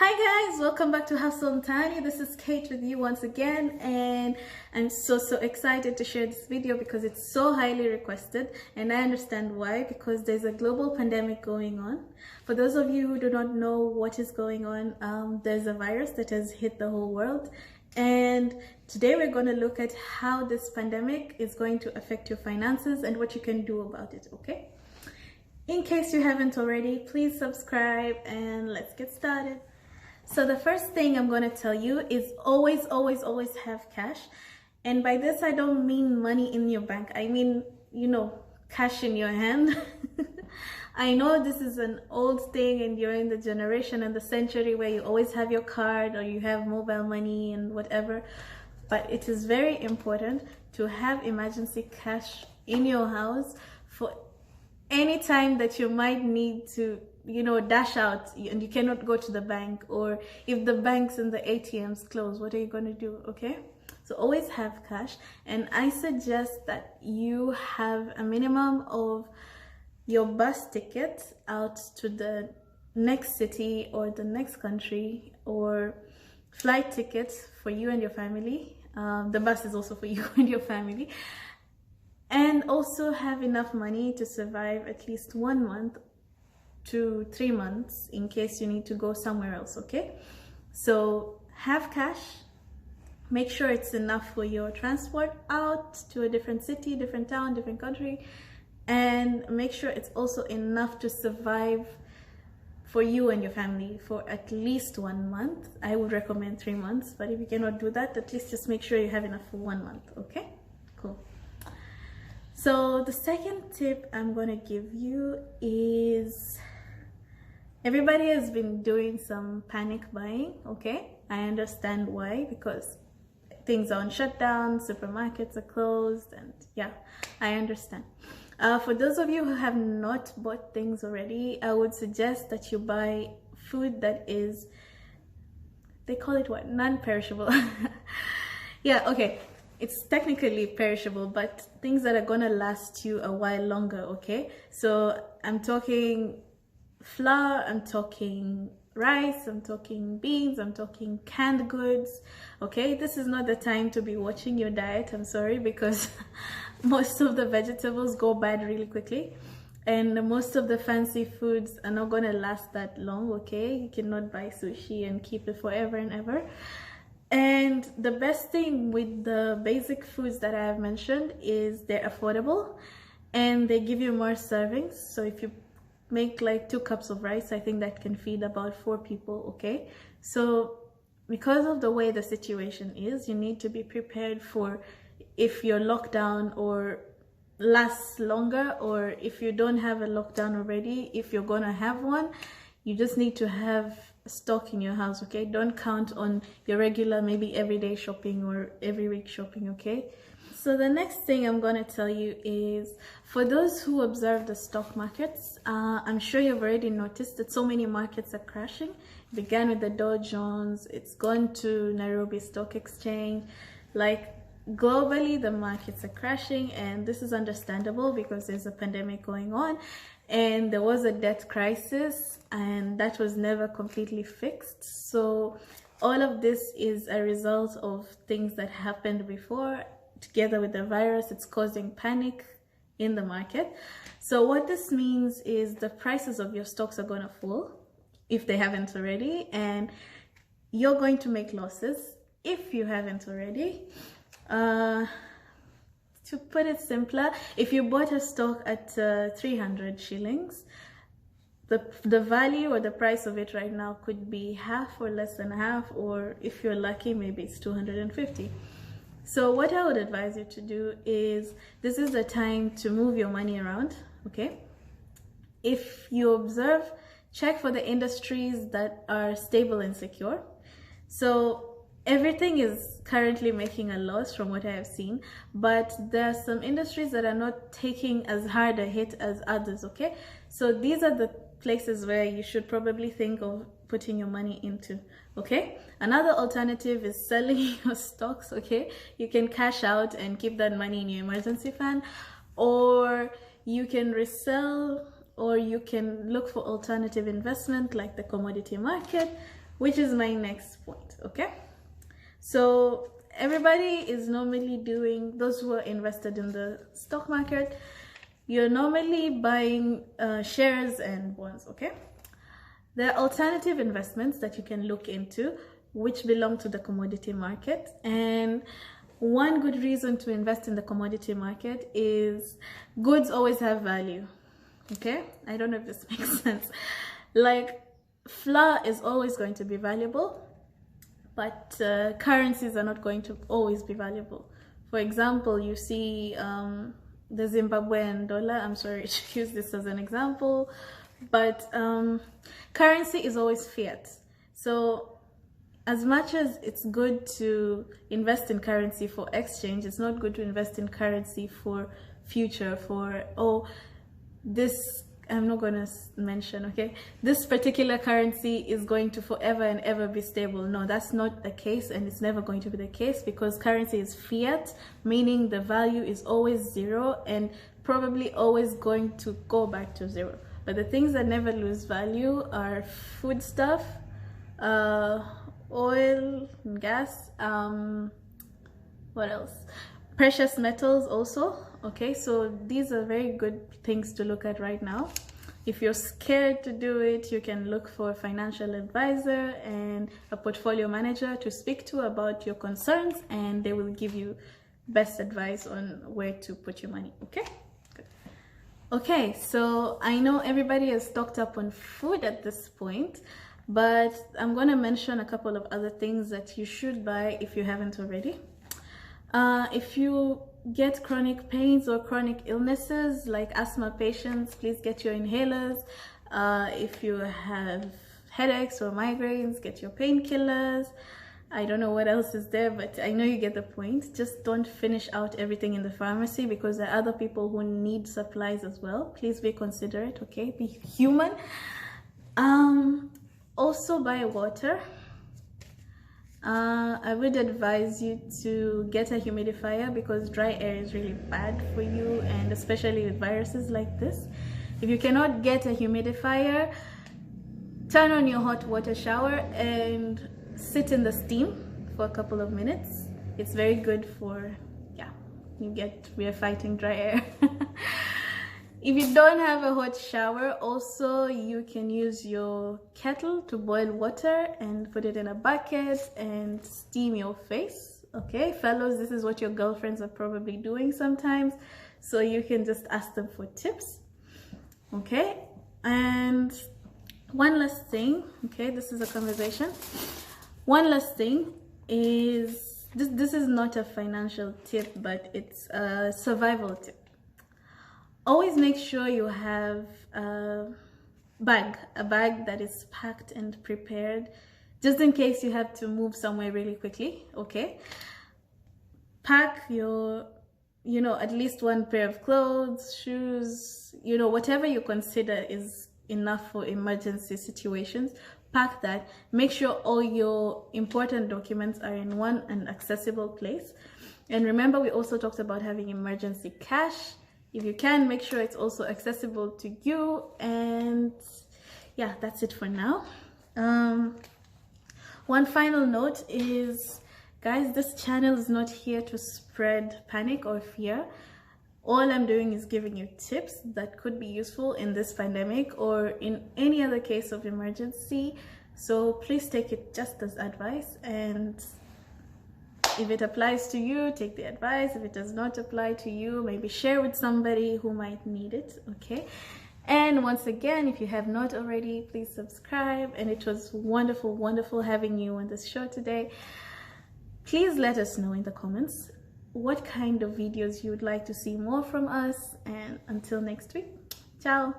Hi guys, welcome back to Hustle and Tiny. This is Kate with you once again, and I'm so excited to share this video because it's so highly requested, and I understand why, because there's a global pandemic going on. For those of you who do not know what is going on, there's a virus that has hit the whole world, and today we're going to look at how this pandemic is going to affect your finances and what you can do about it, okay? In case you haven't already, please subscribe and let's get started. So the first thing I'm going to tell you is always have cash. And by this, I don't mean money in your bank. I mean, cash in your hand. I know this is an old thing and you're in the generation and the century where you always have your card or you have mobile money and whatever. But it is very important to have emergency cash in your house for any time that you might need to dash out and you cannot go to the bank, or if the banks and the ATMs close, what are you going to do? Okay, so always have cash, and I suggest that you have a minimum of your bus ticket out to the next city or the next country, or flight tickets for you and your family. The bus is also for you and your family, and also have enough money to survive at least 1 month to 3 months in case you need to go somewhere else. Okay, so have cash, make sure it's enough for your transport out to a different city, different town, different country, and make sure it's also enough to survive for you and your family for at least 1 month. I would recommend 3 months, but if you cannot do that, at least just make sure you have enough for 1 month. Okay, cool. So the second tip I'm going to give you is, everybody has been doing some panic buying, okay? I understand why, because things are on shutdown, supermarkets are closed, and yeah, I understand. For those of you who have not bought things already, I would suggest that you buy food that is, they call it what? Non-perishable. Yeah, okay. It's technically perishable, but things that are gonna last you a while longer, okay? So I'm talking flour, I'm talking rice, I'm talking beans, I'm talking canned goods, okay? This is not the time to be watching your diet, I'm sorry, because most of the vegetables go bad really quickly, and most of the fancy foods are not gonna last that long, okay? You cannot buy sushi and keep it forever and ever. And the best thing with the basic foods that I have mentioned is they're affordable and they give you more servings. So if you make like 2 cups of rice, I think that can feed about 4 people, okay? So because of the way the situation is, you need to be prepared for if your lockdown or lasts longer, or if you don't have a lockdown already, if you're gonna have one, you just need to have stock in your house, okay? Don't count on your regular, maybe everyday shopping or every week shopping, okay? So the next thing I'm going to tell you is, for those who observe the stock markets, I'm sure you've already noticed that so many markets are crashing. It began with the Dow Jones, it's gone to Nairobi Stock Exchange. Like, globally the markets are crashing, and this is understandable because there's a pandemic going on and there was a debt crisis, and that was never completely fixed. So all of this is a result of things that happened before. Together with the virus, it's causing panic in the market. So what this means is the prices of your stocks are going to fall if they haven't already, and you're going to make losses if you haven't already. To put it simpler, if you bought a stock at 300 shillings, the value or the price of it right now could be half or less than half, or if you're lucky, maybe it's 250. So what I would advise you to do is, this is the time to move your money around, okay? If you observe, check for the industries that are stable and secure. So everything is currently making a loss from what I have seen, but there are some industries that are not taking as hard a hit as others, okay? So these are the places where you should probably think of putting your money into, okay? Another alternative is selling your stocks, okay? You can cash out and keep that money in your emergency fund, or you can resell, or you can look for alternative investment like the commodity market, which is my next point. Okay, so everybody is normally doing, those who are invested in the stock market, you're normally buying shares and bonds. Okay, there are alternative investments that you can look into which belong to the commodity market. And one good reason to invest in the commodity market is goods always have value. Okay, I don't know if this makes sense. Like, flour is always going to be valuable, but currencies are not going to always be valuable. For example, you see the Zimbabwean dollar. I'm sorry to use this as an example, but currency is always fiat. So as much as it's good to invest in currency for exchange, it's not good to invest in currency for future, for, oh, this, I'm not going to mention, okay, this particular currency is going to forever and ever be stable. No, that's not the case, and it's never going to be the case, because currency is fiat, meaning the value is always zero and probably always going to go back to zero. But the things that never lose value are food stuff, oil, gas, what else? Precious metals also. Okay, so these are very good things to look at right now. If you're scared to do it, you can look for a financial advisor and a portfolio manager to speak to about your concerns, and they will give you best advice on where to put your money. Okay, good. Okay, so I know everybody is stocked up on food at this point, but I'm going to mention a couple of other things that you should buy if you haven't already. If you get chronic pains or chronic illnesses like asthma patients, please get your inhalers. If you have headaches or migraines, get your painkillers. I don't know what else is there, but I know you get the point. Just don't finish out everything in the pharmacy, because there are other people who need supplies as well. Please be considerate, okay? Be human. Also buy water. I would advise you to get a humidifier, because dry air is really bad for you, and especially with viruses like this. If you cannot get a humidifier, turn on your hot water shower and sit in the steam for a couple of minutes. It's very good for, yeah, we are fighting dry air. If you don't have a hot shower, also you can use your kettle to boil water and put it in a bucket and steam your face. Okay, fellows, this is what your girlfriends are probably doing sometimes, so you can just ask them for tips. Okay, and one last thing, okay, this is a conversation. One last thing is, this is not a financial tip, but it's a survival tip. Always make sure you have a bag that is packed and prepared, just in case you have to move somewhere really quickly. Okay, pack your, at least one pair of clothes, shoes, whatever you consider is enough for emergency situations. Pack that. Make sure all your important documents are in one and accessible place. And remember, we also talked about having emergency cash. If you can, make sure it's also accessible to you. And yeah, that's it for now. One final note is, guys, this channel is not here to spread panic or fear. All I'm doing is giving you tips that could be useful in this pandemic or in any other case of emergency. So please take it just as advice, and if it applies to you, take the advice. If it does not apply to you, maybe share with somebody who might need it. Okay, and once again, if you have not already, please subscribe. And it was wonderful having you on this show today. Please let us know in the comments what kind of videos you would like to see more from us, and until next week, ciao.